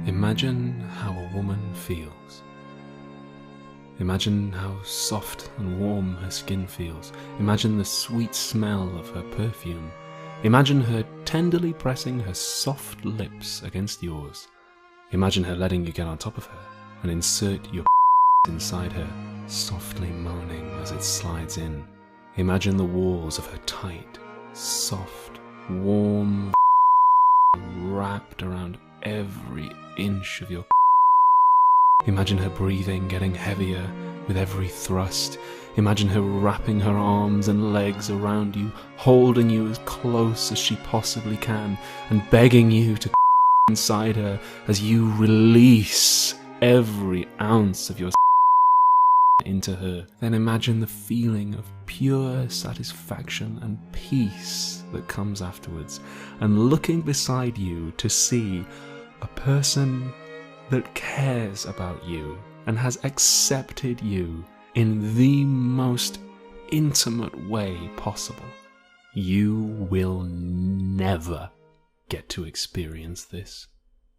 Imagine how a woman feels. Imagine how soft and warm her skin feels. Imagine the sweet smell of her perfume. Imagine her tenderly pressing her soft lips against yours. Imagine her letting you get on top of her and insert your inside her, softly moaning as it slides in. Imagine the walls of her tight, soft, warm wrapped around every inch of your. Imagine her breathing getting heavier with every thrust. Imagine her wrapping her arms and legs around you, holding you as close as she possibly can, and begging you to inside her as you release every ounce of your into her. Then imagine the feeling of pure satisfaction and peace that comes afterwards, and looking beside you to see a person that cares about you and has accepted you in the most intimate way possible. You will never get to experience this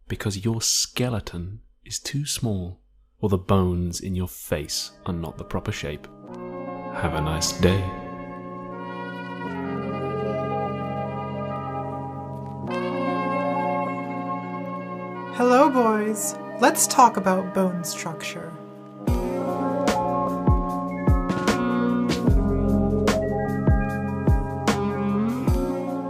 because your skeleton is too small or the bones in your face are not the proper shape. Have a nice day. Hello, boys. Let's talk about bone structure.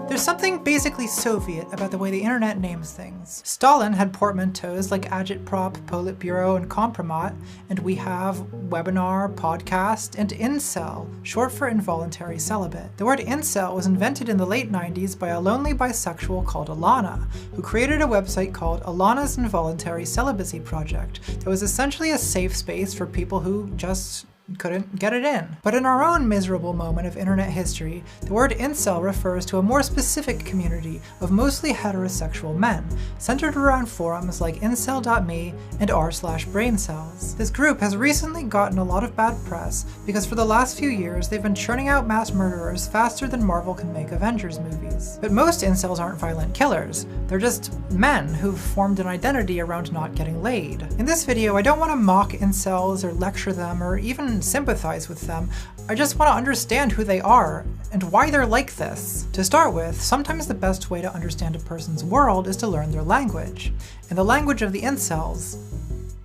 There's something basically Soviet about the way the internet names things. Stalin had portmanteaus like Agitprop, Politburo, and Kompromat, and we have webinar, podcast, and incel, short for involuntary celibate. The word incel was invented in the late 90s by a lonely bisexual called Alana, who created a website called Alana's Involuntary Celibacy Project that was essentially a safe space for people who just couldn't get it in. But in our own miserable moment of internet history, the word incel refers to a more specific community of mostly heterosexual men, centered around forums like incel.me and r/braincells. This group has recently gotten a lot of bad press because for the last few years they've been churning out mass murderers faster than Marvel can make Avengers movies. But most incels aren't violent killers, they're just men who've formed an identity around not getting laid. In this video, I don't want to mock incels or lecture them or even sympathize with them. I just want to understand who they are and why they're like this. To start with, sometimes the best way to understand a person's world is to learn their language. And the language of the incels,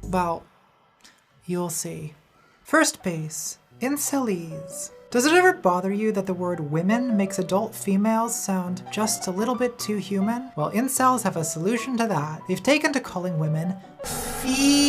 well, you'll see. First base, incelese. Does it ever bother you that the word women makes adult females sound just a little bit too human? Well, incels have a solution to that. They've taken to calling women femoids.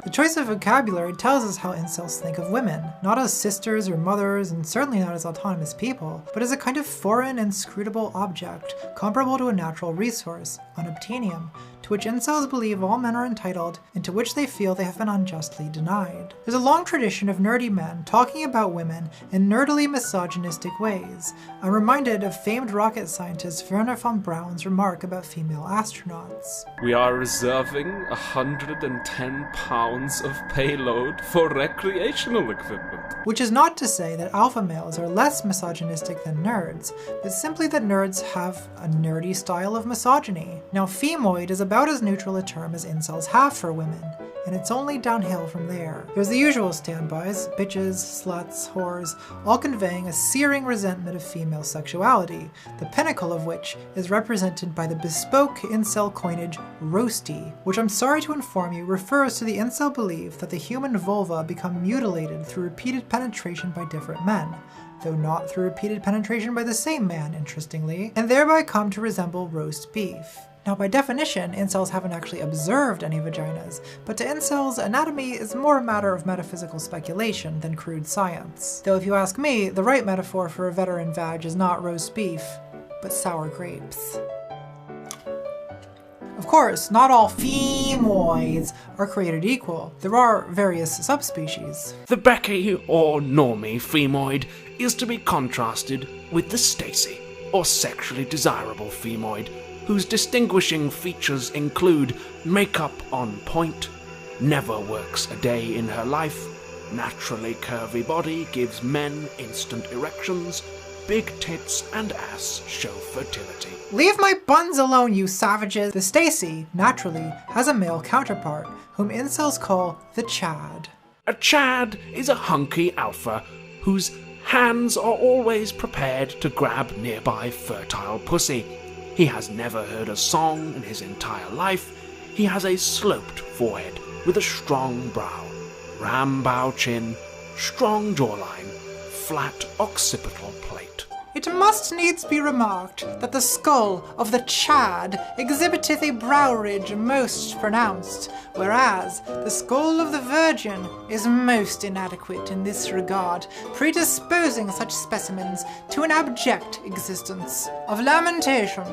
The choice of vocabulary tells us how incels think of women, not as sisters or mothers, and certainly not as autonomous people, but as a kind of foreign, inscrutable object, comparable to a natural resource, unobtainium, to which incels believe all men are entitled, and to which they feel they have been unjustly denied. There's a long tradition of nerdy men talking about women in nerdily misogynistic ways. I'm reminded of famed rocket scientist Wernher von Braun's remark about female astronauts. We are reserving 110 pounds of payload for recreational equipment. Which is not to say that alpha males are less misogynistic than nerds, but simply that nerds have a nerdy style of misogyny. Now, femoid is about as neutral a term as incels have for women, and it's only downhill from there. There's the usual standbys, bitches, sluts, whores, all conveying a searing resentment of female sexuality, the pinnacle of which is represented by the bespoke incel coinage roasty, which I'm sorry to inform you refers to the incel belief that the human vulva become mutilated through repeated penetration by different men, though not through repeated penetration by the same man, interestingly, and thereby come to resemble roast beef. Now, by definition, incels haven't actually observed any vaginas, but to incels, anatomy is more a matter of metaphysical speculation than crude science. Though if you ask me, the right metaphor for a veteran vag is not roast beef, but sour grapes. Of course, not all femoids are created equal. There are various subspecies. The Becky or normie femoid is to be contrasted with the Stacy, or sexually desirable femoid, whose distinguishing features include makeup on point, never works a day in her life, naturally curvy body gives men instant erections, big tits and ass show fertility. Leave my buns alone, you savages! The Stacy, naturally, has a male counterpart, whom incels call the Chad. A Chad is a hunky alpha whose hands are always prepared to grab nearby fertile pussy. He has never heard a song in his entire life. He has a sloped forehead with a strong brow, ram-bow chin, strong jawline, flat occipital plate. It must needs be remarked that the skull of the Chad exhibiteth a brow ridge most pronounced, whereas the skull of the Virgin is most inadequate in this regard, predisposing such specimens to an abject existence of lamentation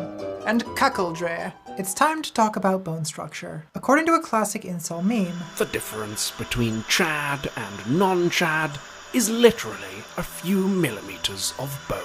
and cuckoldry. It's time to talk about bone structure. According to a classic incel meme, the difference between Chad and non-Chad is literally a few millimeters of bone.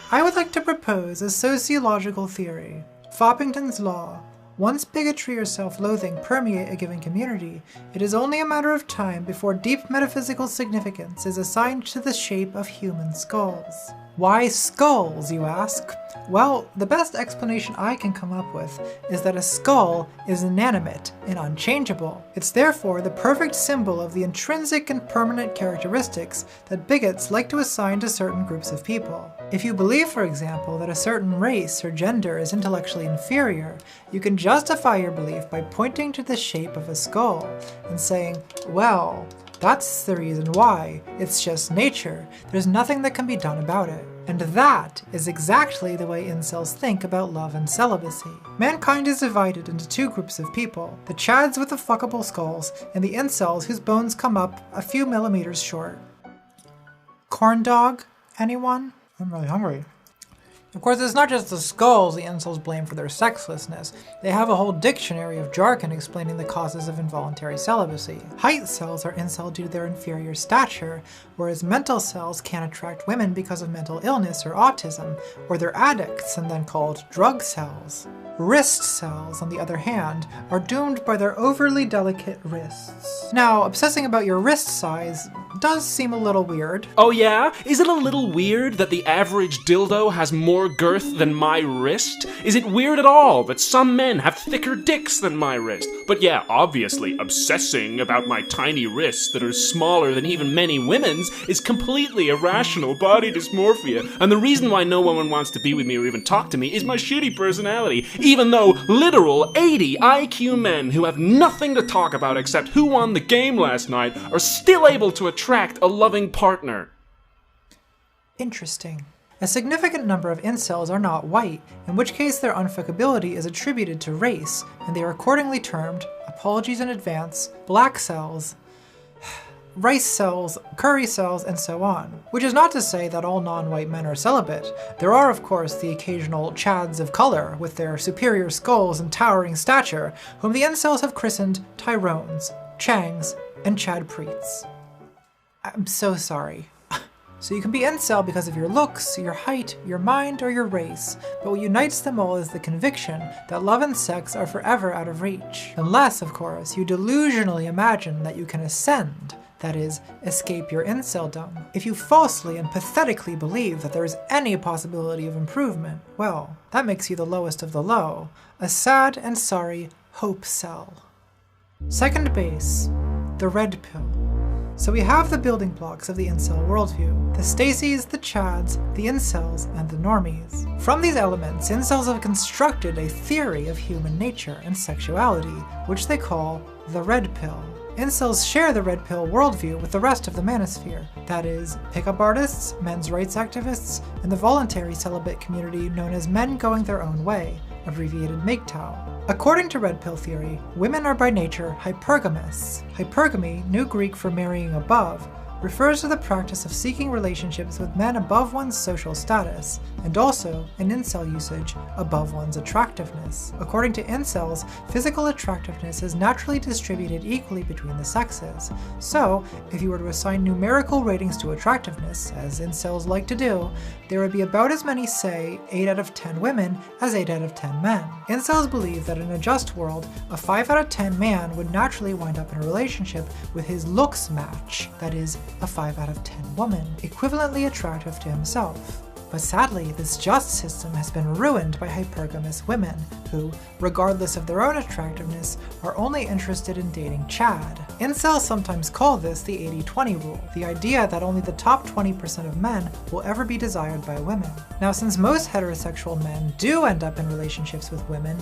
I would like to propose a sociological theory. Foppington's Law. Once bigotry or self-loathing permeate a given community, it is only a matter of time before deep metaphysical significance is assigned to the shape of human skulls. Why skulls, you ask? Well, the best explanation I can come up with is that a skull is inanimate and unchangeable. It's therefore the perfect symbol of the intrinsic and permanent characteristics that bigots like to assign to certain groups of people. If you believe, for example, that a certain race or gender is intellectually inferior, you can justify your belief by pointing to the shape of a skull and saying, well, that's the reason why. It's just nature. There's nothing that can be done about it. And that is exactly the way incels think about love and celibacy. Mankind is divided into two groups of people, the Chads with the fuckable skulls and the incels whose bones come up a few millimeters short. Corn dog? Anyone? I'm really hungry. Of course, it's not just the skulls the incels blame for their sexlessness. They have a whole dictionary of jargon explaining the causes of involuntary celibacy. Height cells are incel due to their inferior stature, whereas mental cells can't attract women because of mental illness or autism, or they're addicts and then called drug cells. Wrist cells, on the other hand, are doomed by their overly delicate wrists. Now, obsessing about your wrist size does seem a little weird. Oh yeah? Is it a little weird that the average dildo has more girth than my wrist? Is it weird at all that some men have thicker dicks than my wrist? But yeah, obviously, obsessing about my tiny wrists that are smaller than even many women's is completely irrational body dysmorphia, and the reason why no woman wants to be with me or even talk to me is my shitty personality, even though literal 80 IQ men who have nothing to talk about except who won the game last night are still able to attract a loving partner. Interesting. A significant number of incels are not white, in which case their unfuckability is attributed to race, and they are accordingly termed, apologies in advance, black cells, rice cells, curry cells, and so on. Which is not to say that all non-white men are celibate. There are, of course, the occasional Chads of color with their superior skulls and towering stature, whom the incels have christened Tyrones, Changs, and Chad Preets. I'm so sorry. So you can be incel because of your looks, your height, your mind, or your race, but what unites them all is the conviction that love and sex are forever out of reach. Unless, of course, you delusionally imagine that you can ascend, that is, escape your inceldom. If you falsely and pathetically believe that there is any possibility of improvement, well, that makes you the lowest of the low, a sad and sorry hope cell. Second base, the red pill. So we have the building blocks of the incel worldview, the Stacys, the Chads, the incels, and the normies. From these elements, incels have constructed a theory of human nature and sexuality, which they call the red pill. Incels share the red pill worldview with the rest of the manosphere, that is, pickup artists, men's rights activists, and the voluntary celibate community known as men going their own way, abbreviated MGTOW. According to red pill theory, women are by nature hypergamous. Hypergamy, New Greek for marrying above, refers to the practice of seeking relationships with men above one's social status, and also, in incel usage, above one's attractiveness. According to incels, physical attractiveness is naturally distributed equally between the sexes. So, if you were to assign numerical ratings to attractiveness, as incels like to do, there would be about as many, say, 8 out of 10 women as 8 out of 10 men. Incels believe that in a just world, a 5 out of 10 man would naturally wind up in a relationship with his looks match, that is, a 5 out of 10 woman, equivalently attractive to himself. But sadly, this just system has been ruined by hypergamous women who, regardless of their own attractiveness, are only interested in dating Chad. Incels sometimes call this the 80-20 rule, the idea that only the top 20% of men will ever be desired by women. Now, since most heterosexual men do end up in relationships with women,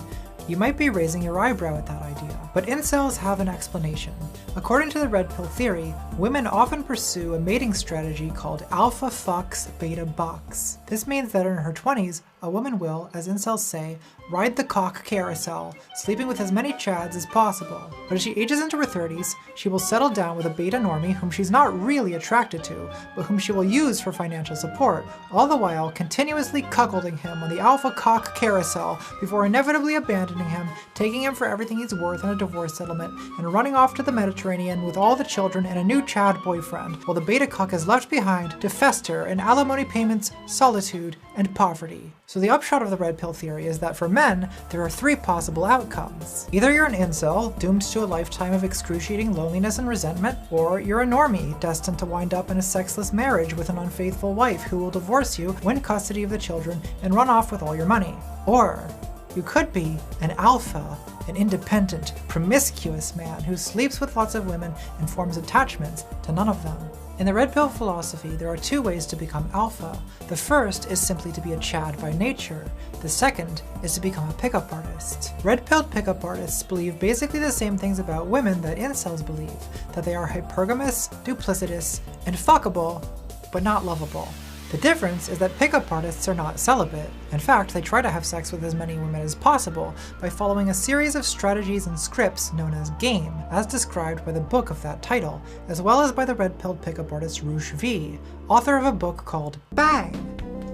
you might be raising your eyebrow at that idea. But incels have an explanation. According to the red pill theory, women often pursue a mating strategy called alpha fucks, beta bucks. This means that in her 20s, a woman will, as incels say, ride the cock carousel, sleeping with as many chads as possible. But as she ages into her 30s, she will settle down with a beta normie whom she's not really attracted to, but whom she will use for financial support, all the while continuously cuckolding him on the alpha cock carousel before inevitably abandoning him, taking him for everything he's worth in a divorce settlement, and running off to the Mediterranean with all the children and a new chad boyfriend, while the beta cock is left behind to fester in alimony payments, solitude, and poverty. So the upshot of the red pill theory is that for men, there are 3 possible outcomes. Either you're an incel, doomed to a lifetime of excruciating loneliness and resentment, or you're a normie, destined to wind up in a sexless marriage with an unfaithful wife who will divorce you, win custody of the children, and run off with all your money. Or you could be an alpha, an independent, promiscuous man who sleeps with lots of women and forms attachments to none of them. In the red pill philosophy, there are 2 ways to become alpha. The first is simply to be a chad by nature. The second is to become a pickup artist. Red-pilled pickup artists believe basically the same things about women that incels believe, that they are hypergamous, duplicitous, and fuckable, but not lovable. The difference is that pickup artists are not celibate. In fact, they try to have sex with as many women as possible by following a series of strategies and scripts known as game, as described by the book of that title, as well as by the red-pilled pickup artist Roosh V, author of a book called Bang!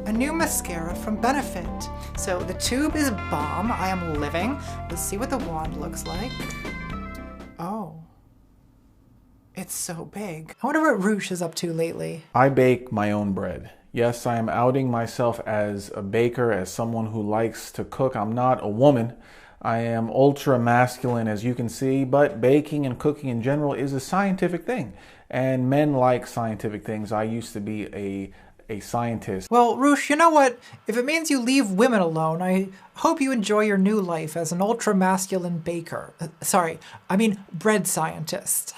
A new mascara from Benefit. So the tube is bomb, I am living. Let's see what the wand looks like. Oh. It's so big. I wonder what Roosh is up to lately. I bake my own bread. Yes, I am outing myself as a baker, as someone who likes to cook. I'm not a woman. I am ultra masculine, as you can see, but baking and cooking in general is a scientific thing. And men like scientific things. I used to be a scientist. Well, Roosh, you know what? If it means you leave women alone, I hope you enjoy your new life as an ultra-masculine baker. Bread scientist.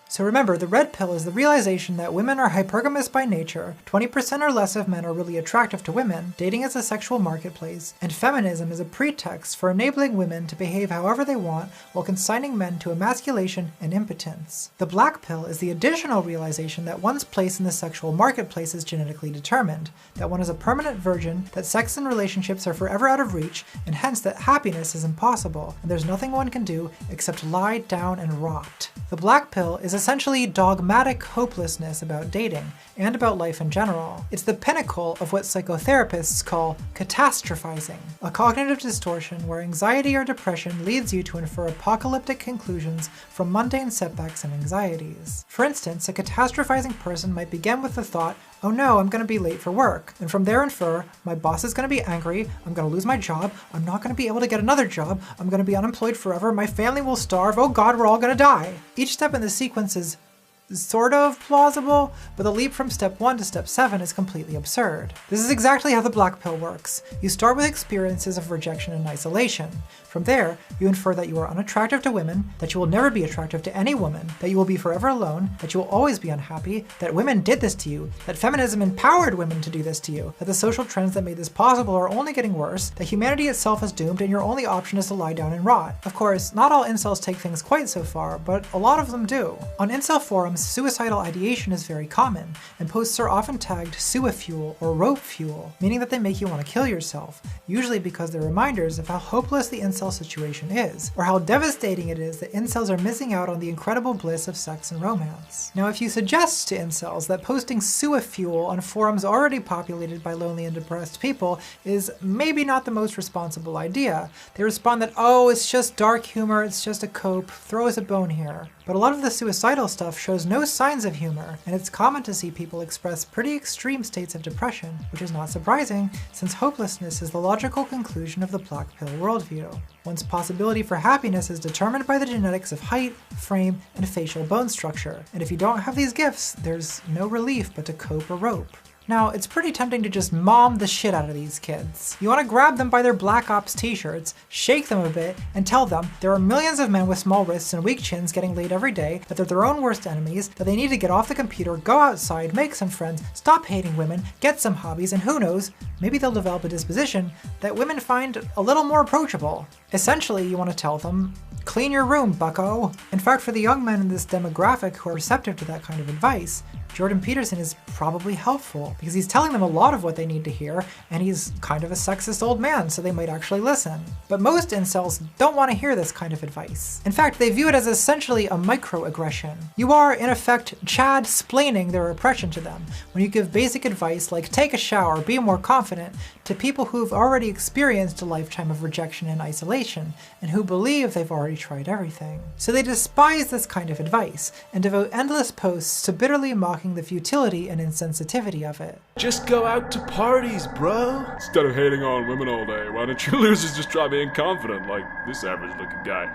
So remember, the red pill is the realization that women are hypergamous by nature, 20% or less of men are really attractive to women, dating is a sexual marketplace, and feminism is a pretext for enabling women to behave however they want while consigning men to emasculation and impotence. The black pill is the additional realization that one's place in the sexual marketplace is genetically determined, that one is a permanent virgin, that sex and relationships are forever out of reach, and hence that happiness is impossible, and there's nothing one can do except lie down and rot. The black pill is essentially dogmatic hopelessness about dating and about life in general. It's the pinnacle of what psychotherapists call catastrophizing, a cognitive distortion where anxiety or depression leads you to infer apocalyptic conclusions from mundane setbacks and anxieties. For instance, a catastrophizing person might begin with the thought, oh no, I'm going to be late for work, and from there infer, my boss is going to be angry, I'm going to lose my job, I'm not going to be able to get another job, I'm going to be unemployed forever, my family will starve, oh god, we're all going to die. Each step in the sequence is sort of plausible, but the leap from step 1 to step 7 is completely absurd. This is exactly how the black pill works. You start with experiences of rejection and isolation. From there, you infer that you are unattractive to women, that you will never be attractive to any woman, that you will be forever alone, that you will always be unhappy, that women did this to you, that feminism empowered women to do this to you, that the social trends that made this possible are only getting worse, that humanity itself is doomed and your only option is to lie down and rot. Of course, not all incels take things quite so far, but a lot of them do. On incel forums, suicidal ideation is very common, and posts are often tagged sui-fuel or rope fuel, meaning that they make you want to kill yourself, usually because they're reminders of how hopeless the incel situation is, or how devastating it is that incels are missing out on the incredible bliss of sex and romance. Now, if you suggest to incels that posting sui-fuel on forums already populated by lonely and depressed people is maybe not the most responsible idea, they respond that, oh, it's just dark humor, it's just a cope, throw us a bone here. But a lot of the suicidal stuff shows no signs of humor, and it's common to see people express pretty extreme states of depression, which is not surprising, since hopelessness is the logical conclusion of the black pill worldview. One's possibility for happiness is determined by the genetics of height, frame, and facial bone structure, and if you don't have these gifts, there's no relief but to cope or rope. Now, it's pretty tempting to just mom the shit out of these kids. You want to grab them by their Black Ops t-shirts, shake them a bit, and tell them there are millions of men with small wrists and weak chins getting laid every day, that they're their own worst enemies, that they need to get off the computer, go outside, make some friends, stop hating women, get some hobbies, and who knows, maybe they'll develop a disposition that women find a little more approachable. Essentially, you want to tell them, clean your room, bucko. In fact, for the young men in this demographic who are receptive to that kind of advice, Jordan Peterson is probably helpful because he's telling them a lot of what they need to hear, and he's kind of a sexist old man, so they might actually listen. But most incels don't want to hear this kind of advice. In fact, they view it as essentially a microaggression. You are, in effect, Chad-splaining their oppression to them when you give basic advice like take a shower, be more confident, to people who've already experienced a lifetime of rejection and isolation, and who believe they've already tried everything. So they despise this kind of advice, and devote endless posts to bitterly mocking the futility and insensitivity of it. Just go out to parties, bro. Instead of hating on women all day, why don't you losers just try being confident like this average-looking guy?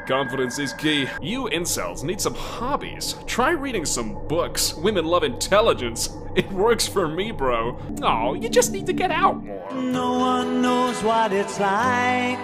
Confidence is key. You incels need some hobbies. Try reading some books. Women love intelligence. It works for me, bro. Oh, you just need to get out more. No one knows what it's like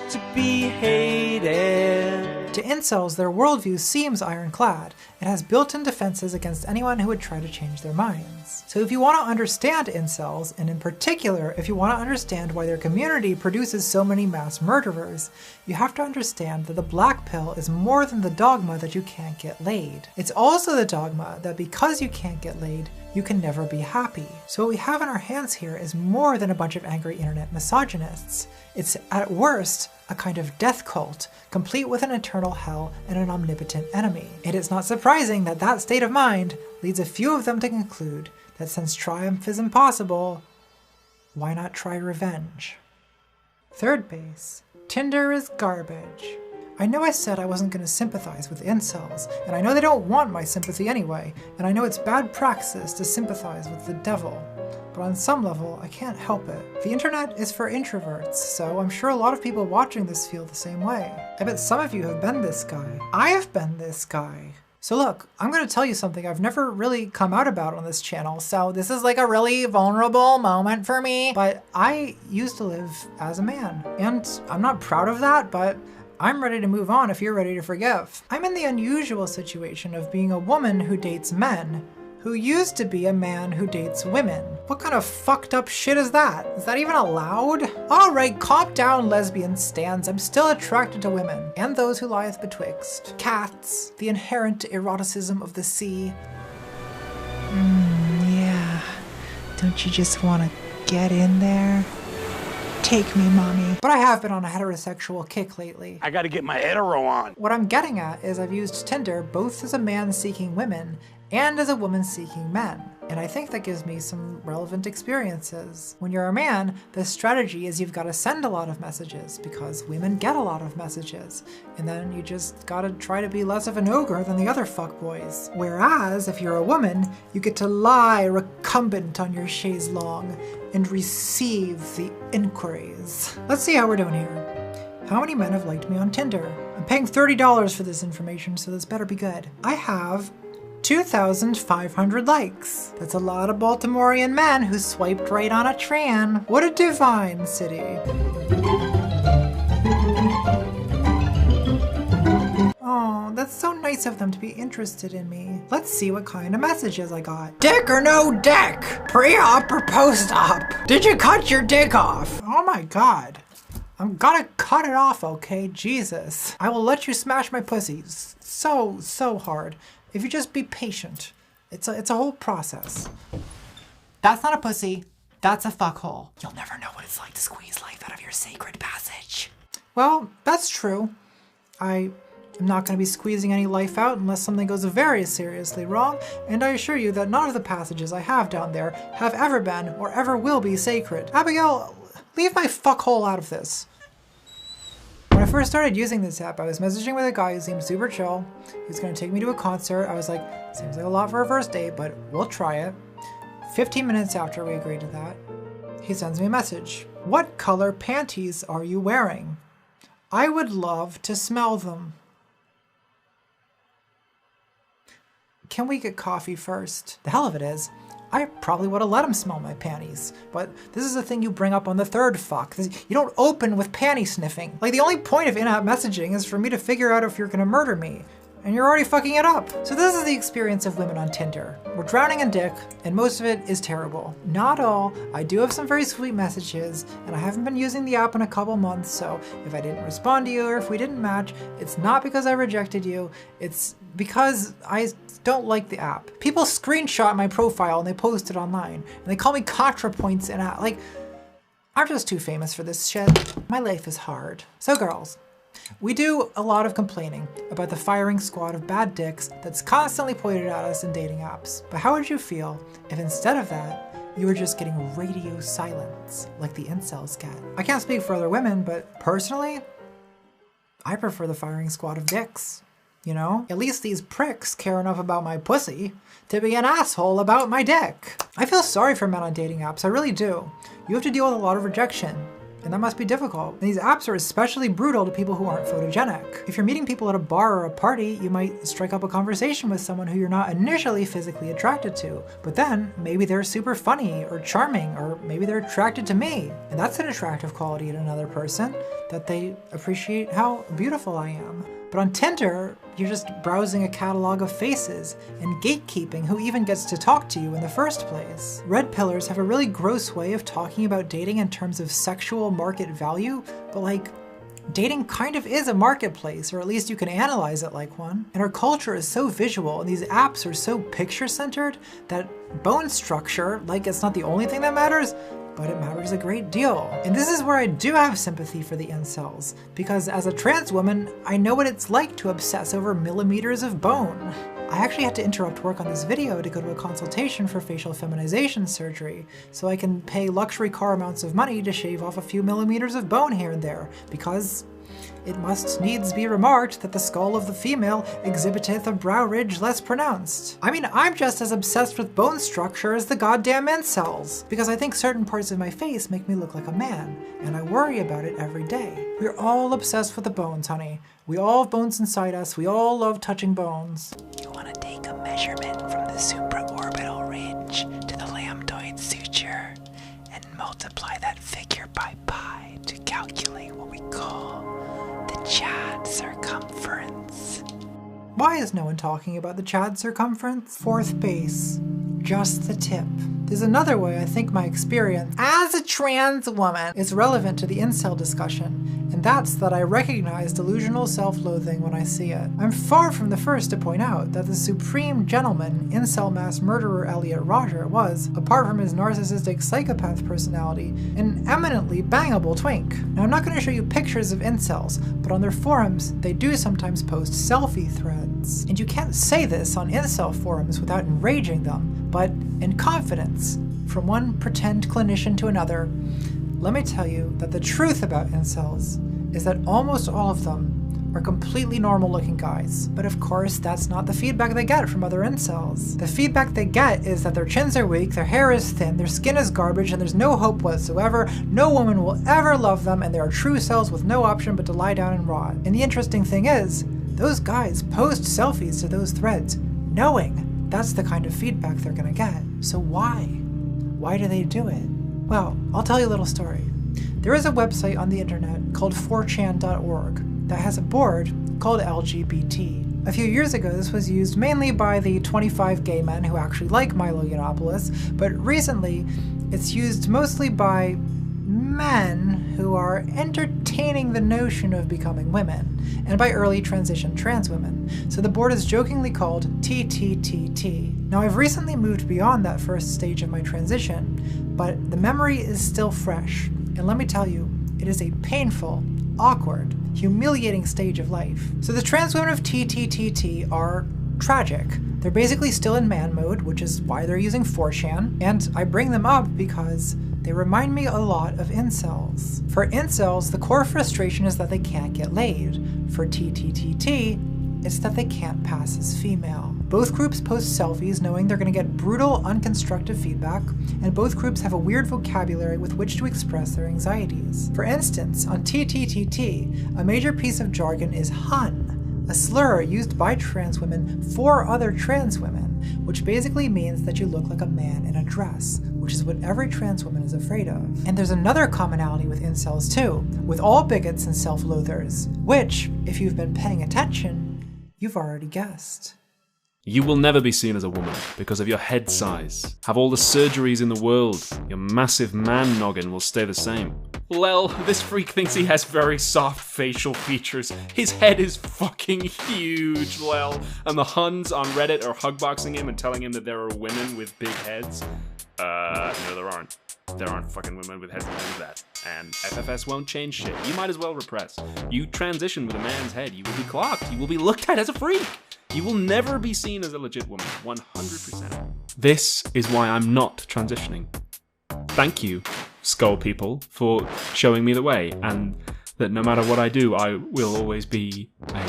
to be hated. To incels, their worldview seems ironclad. It has built-in defenses against anyone who would try to change their minds. So if you want to understand incels, and in particular, if you want to understand why their community produces so many mass murderers, you have to understand that the black pill is more than the dogma that you can't get laid. It's also the dogma that because you can't get laid, you can never be happy. So what we have in our hands here is more than a bunch of angry internet misogynists. It's, at worst, a kind of death cult, complete with an eternal hell and an omnipotent enemy. It is not surprising that that state of mind leads a few of them to conclude that since triumph is impossible, why not try revenge? Third base. Tinder is garbage. I know I said I wasn't going to sympathize with incels, and I know they don't want my sympathy anyway, and I know it's bad praxis to sympathize with the devil. But on some level, I can't help it. The internet is for introverts, so I'm sure a lot of people watching this feel the same way. I bet some of you have been this guy. I have been this guy. So look, I'm going to tell you something I've never really come out about on this channel, so this is like a really vulnerable moment for me, but I used to live as a man, and I'm not proud of that, but I'm ready to move on if you're ready to forgive. I'm in the unusual situation of being a woman who dates men, who used to be a man who dates women. What kind of fucked up shit is that? Is that even allowed? Alright, calm down, lesbian stans. I'm still attracted to women, and those who lieth betwixt. Cats, the inherent eroticism of the sea. Yeah. Don't you just want to get in there? Take me, mommy. But I have been on a heterosexual kick lately. I gotta get my hetero on. What I'm getting at is I've used Tinder both as a man seeking women and as a woman seeking men. And I think that gives me some relevant experiences. When you're a man, the strategy is you've got to send a lot of messages because women get a lot of messages. And then you just gotta try to be less of an ogre than the other fuckboys. Whereas, if you're a woman, you get to lie recumbent on your chaise longue and receive the inquiries. Let's see how we're doing here. How many men have liked me on Tinder? I'm paying $30 for this information, so this better be good. I have 2,500 likes. That's a lot of Baltimorean men who swiped right on a tran. What a divine city. Oh, that's so nice of them to be interested in me. Let's see what kind of messages I got. Dick or no dick? Pre-op or post-op? Did you cut your dick off? Oh my god. I'm gonna cut it off, okay? Jesus. I will let you smash my pussies. So hard. If you just be patient. It's a whole process. That's not a pussy. That's a fuckhole. You'll never know what it's like to squeeze life out of your sacred passage. Well, that's true. I am not going to be squeezing any life out unless something goes very seriously wrong, and I assure you that none of the passages I have down there have ever been or ever will be sacred. Abigail, leave my fuckhole out of this. When I first started using this app, I was messaging with a guy who seemed super chill. He was going to take me to a concert. I was like, seems like a lot for a first date, but we'll try it. 15 minutes after we agreed to that, he sends me a message. What color panties are you wearing? I would love to smell them. Can we get coffee first? The hell of it is, I probably would have let him smell my panties. But this is a thing you bring up on the third fuck. You don't open with panty sniffing. Like, the only point of in-app messaging is for me to figure out if you're gonna murder me. And you're already fucking it up. So this is the experience of women on Tinder. We're drowning in dick, and most of it is terrible. Not all. I do have some very sweet messages, and I haven't been using the app in a couple months, so if I didn't respond to you or if we didn't match, it's not because I rejected you, it's because I don't like the app. People screenshot my profile and they post it online, and they call me ContraPoints and like, I'm just too famous for this shit. My life is hard. So girls, we do a lot of complaining about the firing squad of bad dicks that's constantly pointed at us in dating apps. But how would you feel if instead of that, you were just getting radio silence like the incels get? I can't speak for other women, but personally, I prefer the firing squad of dicks. You know? At least these pricks care enough about my pussy to be an asshole about my dick. I feel sorry for men on dating apps, I really do. You have to deal with a lot of rejection, and that must be difficult. And these apps are especially brutal to people who aren't photogenic. If you're meeting people at a bar or a party, you might strike up a conversation with someone who you're not initially physically attracted to, but then maybe they're super funny or charming, or maybe they're attracted to me. And that's an attractive quality in another person, that they appreciate how beautiful I am. But on Tinder, you're just browsing a catalog of faces and gatekeeping who even gets to talk to you in the first place. Red pillars have a really gross way of talking about dating in terms of sexual market value, but like, dating kind of is a marketplace, or at least you can analyze it like one. And our culture is so visual and these apps are so picture-centered that bone structure, like, it's not the only thing that matters, but it matters a great deal. And this is where I do have sympathy for the incels, because as a trans woman, I know what it's like to obsess over millimeters of bone. I actually had to interrupt work on this video to go to a consultation for facial feminization surgery, so I can pay luxury car amounts of money to shave off a few millimeters of bone here and there, because it must needs be remarked that the skull of the female exhibiteth a brow ridge less pronounced. I mean, I'm just as obsessed with bone structure as the goddamn incels, because I think certain parts of my face make me look like a man, and I worry about it every day. We're all obsessed with the bones, honey. We all have bones inside us. We all love touching bones. You want to take a measurement from the supraorbital ridge to the lambdoid suture and multiply that figure by pi to calculate what we call the Chad circumference. Why is no one talking about the Chad circumference? Fourth base. Just the tip. There's another way I think my experience as a trans woman is relevant to the incel discussion, and that's that I recognize delusional self-loathing when I see it. I'm far from the first to point out that the supreme gentleman, incel mass murderer Elliot Rodger was, apart from his narcissistic psychopath personality, an eminently bangable twink. Now, I'm not going to show you pictures of incels, but on their forums, they do sometimes post selfie threads. And you can't say this on incel forums without enraging them, but in confidence, from one pretend clinician to another, let me tell you that the truth about incels is that almost all of them are completely normal looking guys. But of course, that's not the feedback they get from other incels. The feedback they get is that their chins are weak, their hair is thin, their skin is garbage, and there's no hope whatsoever, no woman will ever love them, and they are true cells with no option but to lie down and rot. And the interesting thing is, those guys post selfies to those threads, knowing that's the kind of feedback they're gonna get. So why? Why do they do it? Well, I'll tell you a little story. There is a website on the internet called 4chan.org that has a board called LGBT. A few years ago, this was used mainly by the 25 gay men who actually like Milo Yiannopoulos, but recently it's used mostly by men who are entertaining the notion of becoming women, and by early transition trans women. So the board is jokingly called TTTT. Now, I've recently moved beyond that first stage of my transition, but the memory is still fresh. And let me tell you, it is a painful, awkward, humiliating stage of life. So the trans women of TTTT are tragic. They're basically still in man mode, which is why they're using 4chan, and I bring them up because they remind me a lot of incels. For incels, the core frustration is that they can't get laid. For TTTT, it's that they can't pass as female. Both groups post selfies knowing they're going to get brutal, unconstructive feedback, and both groups have a weird vocabulary with which to express their anxieties. For instance, on TTTT, a major piece of jargon is hun, a slur used by trans women for other trans women. which basically means that you look like a man in a dress, which is what every trans woman is afraid of. And there's another commonality with incels too, with all bigots and self-loathers, which, if you've been paying attention, you've already guessed. You will never be seen as a woman because of your head size. Have all the surgeries in the world, your massive man noggin will stay the same. Lel, this freak thinks he has very soft facial features. His head is fucking huge, Lel. And the Huns on Reddit are hugboxing him and telling him that there are women with big heads. No, there aren't. There aren't fucking women with heads that do that. And FFS won't change shit. You might as well repress. You transition with a man's head, you will be clocked. You will be looked at as a freak. You will never be seen as a legit woman, 100%. This is why I'm not transitioning. Thank you, skull people, for showing me the way, and that no matter what I do, I will always be a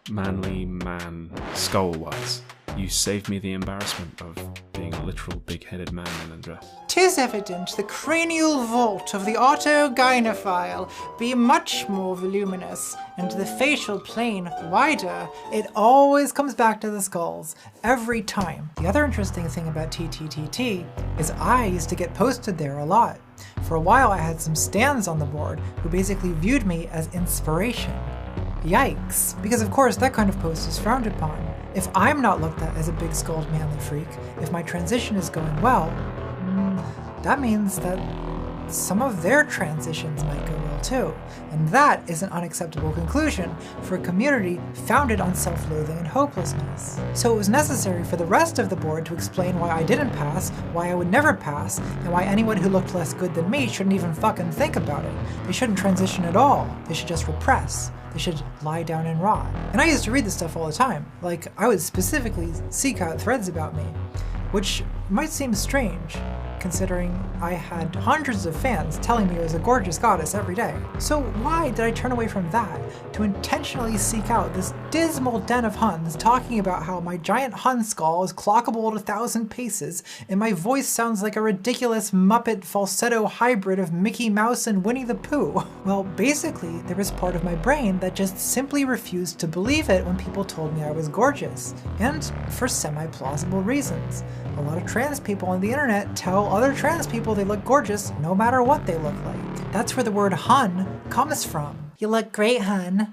manly man, skull-wise. You saved me the embarrassment of being a literal big-headed man in a dress. 'Tis evident the cranial vault of the autogynophile be much more voluminous, and the facial plane wider. It always comes back to the skulls, every time. The other interesting thing about TTTT is I used to get posted there a lot. For a while I had some stans on the board who basically viewed me as inspiration. Yikes, because of course that kind of post is frowned upon. If I'm not looked at as a big-skulled manly freak, if my transition is going well, that means that some of their transitions might go well too. And that is an unacceptable conclusion for a community founded on self-loathing and hopelessness. So it was necessary for the rest of the board to explain why I didn't pass, why I would never pass, and why anyone who looked less good than me shouldn't even fucking think about it. They shouldn't transition at all. They should just repress. They should lie down and rot. And I used to read this stuff all the time. Like, I would specifically seek out threads about me, which might seem strange, considering I had hundreds of fans telling me I was a gorgeous goddess every day. So why did I turn away from that to intentionally seek out this dismal den of Huns talking about how my giant Hun skull is clockable at 1,000 paces and my voice sounds like a ridiculous Muppet falsetto hybrid of Mickey Mouse and Winnie the Pooh? Well, basically, there was part of my brain that just simply refused to believe it when people told me I was gorgeous, and for semi-plausible reasons. A lot of trans people on the internet tell other trans people they look gorgeous no matter what they look like. That's where the word Hun comes from. You look great, Hun.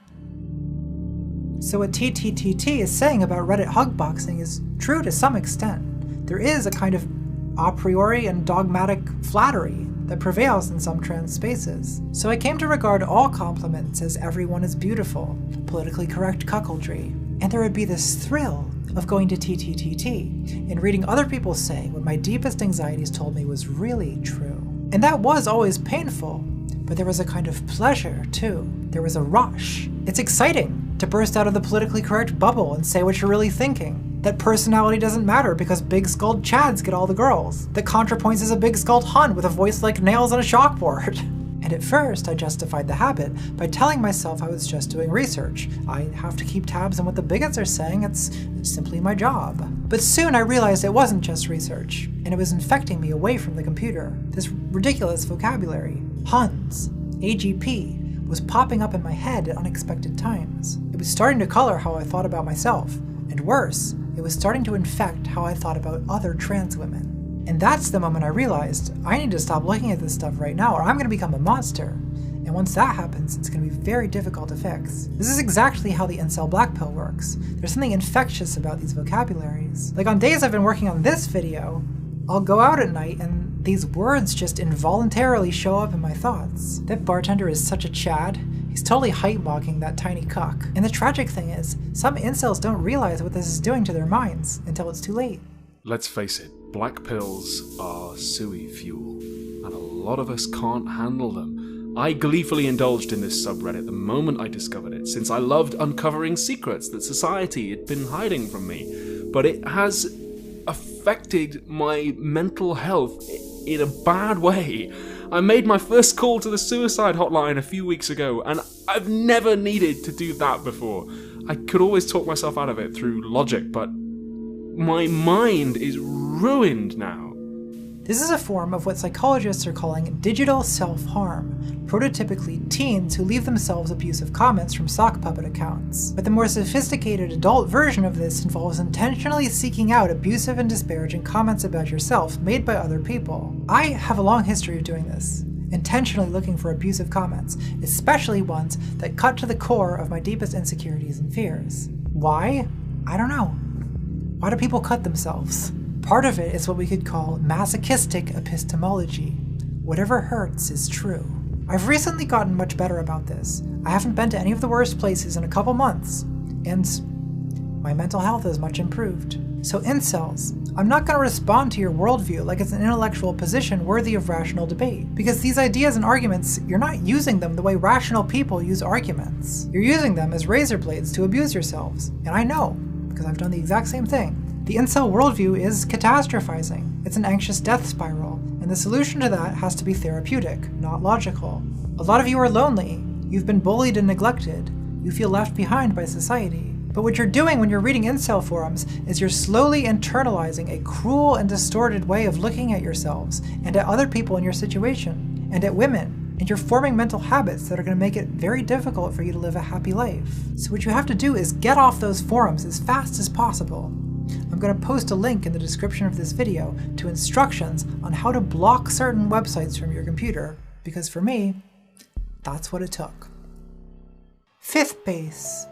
So what TTTT is saying about Reddit hugboxing is true to some extent. There is a kind of a priori and dogmatic flattery that prevails in some trans spaces. So I came to regard all compliments as everyone is beautiful, politically correct cuckoldry, and there would be this thrill of going to TTTT and reading other people say what my deepest anxieties told me was really true. And that was always painful, but there was a kind of pleasure too. There was a rush. It's exciting to burst out of the politically correct bubble and say what you're really thinking. That personality doesn't matter because big-skulled Chads get all the girls. That ContraPoints is a big-skulled Hun with a voice like nails on a chalkboard. And at first, I justified the habit by telling myself I was just doing research. I have to keep tabs on what the bigots are saying, it's simply my job. But soon I realized it wasn't just research, and it was infecting me away from the computer. This ridiculous vocabulary, Huns, AGP, was popping up in my head at unexpected times. It was starting to color how I thought about myself, and worse, it was starting to infect how I thought about other trans women. And that's the moment I realized I need to stop looking at this stuff right now or I'm going to become a monster. And once that happens, it's going to be very difficult to fix. This is exactly how the incel black pill works. There's something infectious about these vocabularies. Like on days I've been working on this video, I'll go out at night and these words just involuntarily show up in my thoughts. That bartender is such a Chad. He's totally hype-mocking that tiny cuck. And the tragic thing is, some incels don't realize what this is doing to their minds until it's too late. Let's face it, black pills are suey fuel, and a lot of us can't handle them. I gleefully indulged in this subreddit the moment I discovered it, since I loved uncovering secrets that society had been hiding from me. But it has affected my mental health in a bad way. I made my first call to the suicide hotline a few weeks ago, and I've never needed to do that before. I could always talk myself out of it through logic, but my mind is ruined now. This is a form of what psychologists are calling digital self-harm, prototypically teens who leave themselves abusive comments from sock puppet accounts. But the more sophisticated adult version of this involves intentionally seeking out abusive and disparaging comments about yourself made by other people. I have a long history of doing this, intentionally looking for abusive comments, especially ones that cut to the core of my deepest insecurities and fears. Why? I don't know. Why do people cut themselves? Part of it is what we could call masochistic epistemology. Whatever hurts is true. I've recently gotten much better about this. I haven't been to any of the worst places in a couple months, and my mental health is much improved. So incels, I'm not going to respond to your worldview like it's an intellectual position worthy of rational debate, because these ideas and arguments, you're not using them the way rational people use arguments. You're using them as razor blades to abuse yourselves, and I know, because I've done the exact same thing. The incel worldview is catastrophizing. It's an anxious death spiral, and the solution to that has to be therapeutic, not logical. A lot of you are lonely. You've been bullied and neglected. You feel left behind by society. But what you're doing when you're reading incel forums is you're slowly internalizing a cruel and distorted way of looking at yourselves and at other people in your situation, and at women, and you're forming mental habits that are going to make it very difficult for you to live a happy life. So what you have to do is get off those forums as fast as possible. I'm going to post a link in the description of this video to instructions on how to block certain websites from your computer, because for me, that's what it took. Fifth base.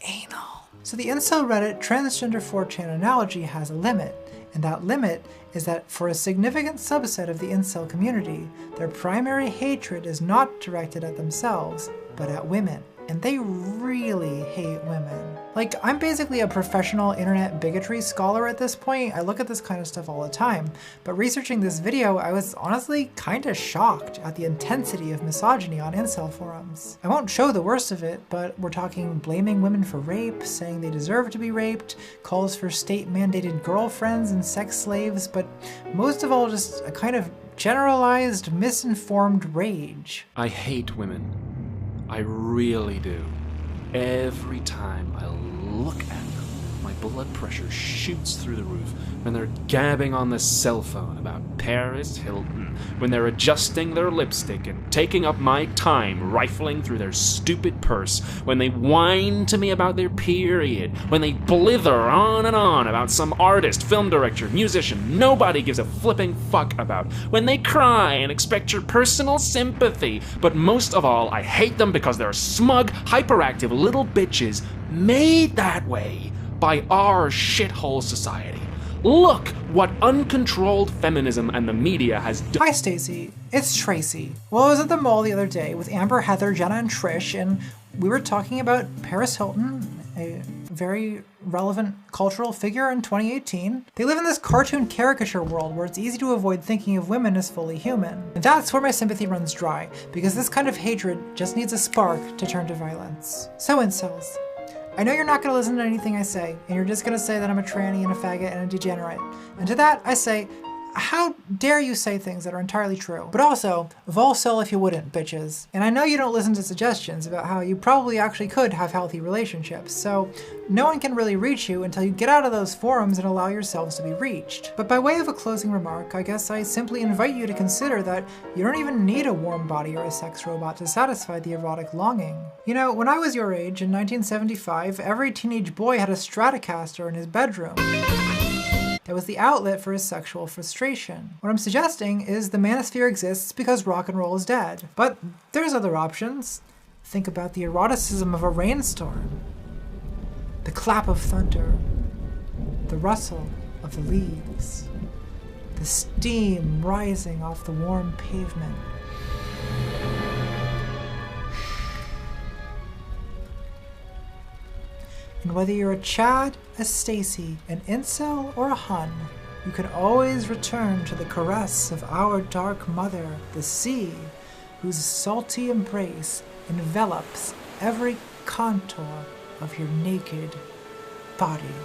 Anal. So the incel Reddit transgender 4chan analogy has a limit, and that limit is that for a significant subset of the incel community, their primary hatred is not directed at themselves, but at women. And they really hate women. Like, I'm basically a professional internet bigotry scholar at this point. I look at this kind of stuff all the time. But researching this video, I was honestly kinda shocked at the intensity of misogyny on incel forums. I won't show the worst of it, but we're talking blaming women for rape, saying they deserve to be raped, calls for state-mandated girlfriends and sex slaves, but most of all just a kind of generalized, misinformed rage. I hate women. I really do. Every time I look at them, my blood pressure shoots through the roof when they're gabbing on the cell phone about Paris Hilton, when they're adjusting their lipstick and taking up my time rifling through their stupid purse, when they whine to me about their period, when they blither on and on about some artist, film director, musician nobody gives a flipping fuck about, when they cry and expect your personal sympathy. But most of all, I hate them because they're smug, hyperactive little bitches made that way by our shithole society. Look what uncontrolled feminism and the media has done. Hi Stacy, it's Tracy. Well, I was at the mall the other day with Amber, Heather, Jenna, and Trish, and we were talking about Paris Hilton, a very relevant cultural figure in 2018. They live in this cartoon caricature world where it's easy to avoid thinking of women as fully human. And that's where my sympathy runs dry, because this kind of hatred just needs a spark to turn to violence. So incels, I know you're not gonna listen to anything I say, and you're just gonna say that I'm a tranny and a faggot and a degenerate. And to that, I say, how dare you say things that are entirely true? But also, vol sell if you wouldn't, bitches. And I know you don't listen to suggestions about how you probably actually could have healthy relationships, so no one can really reach you until you get out of those forums and allow yourselves to be reached. But by way of a closing remark, I guess I simply invite you to consider that you don't even need a warm body or a sex robot to satisfy the erotic longing. You know, when I was your age in 1975, every teenage boy had a Stratocaster in his bedroom. That was the outlet for his sexual frustration. What I'm suggesting is the manosphere exists because rock and roll is dead. But there's other options. Think about the eroticism of a rainstorm, the clap of thunder, the rustle of the leaves, the steam rising off the warm pavement. And whether you're a Chad, a Stacy, an incel, or a Hun, you can always return to the caress of our dark mother, the sea, whose salty embrace envelops every contour of your naked body.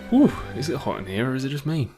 Whew, is it hot in here or is it just me?